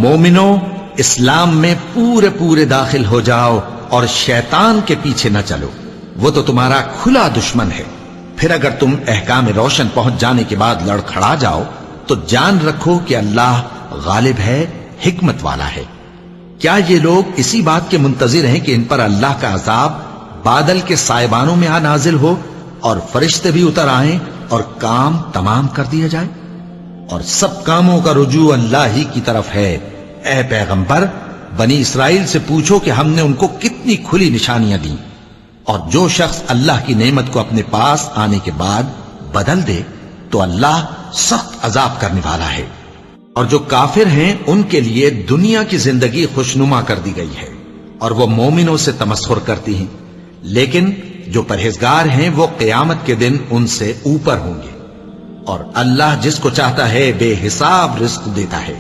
مومنو اسلام میں پورے پورے داخل ہو جاؤ اور شیطان کے پیچھے نہ چلو، وہ تو تمہارا کھلا دشمن ہے۔ پھر اگر تم احکام روشن پہنچ جانے کے بعد لڑکھڑا جاؤ تو جان رکھو کہ اللہ غالب ہے، حکمت والا ہے۔ کیا یہ لوگ اسی بات کے منتظر ہیں کہ ان پر اللہ کا عذاب بادل کے سائبانوں میں نازل ہو اور فرشتے بھی اتر آئیں اور کام تمام کر دیا جائے؟ اور سب کاموں کا رجوع اللہ ہی کی طرف ہے۔ اے پیغمبر، بنی اسرائیل سے پوچھو کہ ہم نے ان کو کتنی کھلی نشانیاں دیں، اور جو شخص اللہ کی نعمت کو اپنے پاس آنے کے بعد بدل دے تو اللہ سخت عذاب کرنے والا ہے۔ اور جو کافر ہیں ان کے لیے دنیا کی زندگی خوشنما کر دی گئی ہے اور وہ مومنوں سے تمسخر کرتی ہیں، لیکن جو پرہیزگار ہیں وہ قیامت کے دن ان سے اوپر ہوں گے، اور اللہ جس کو چاہتا ہے بے حساب رزق دیتا ہے۔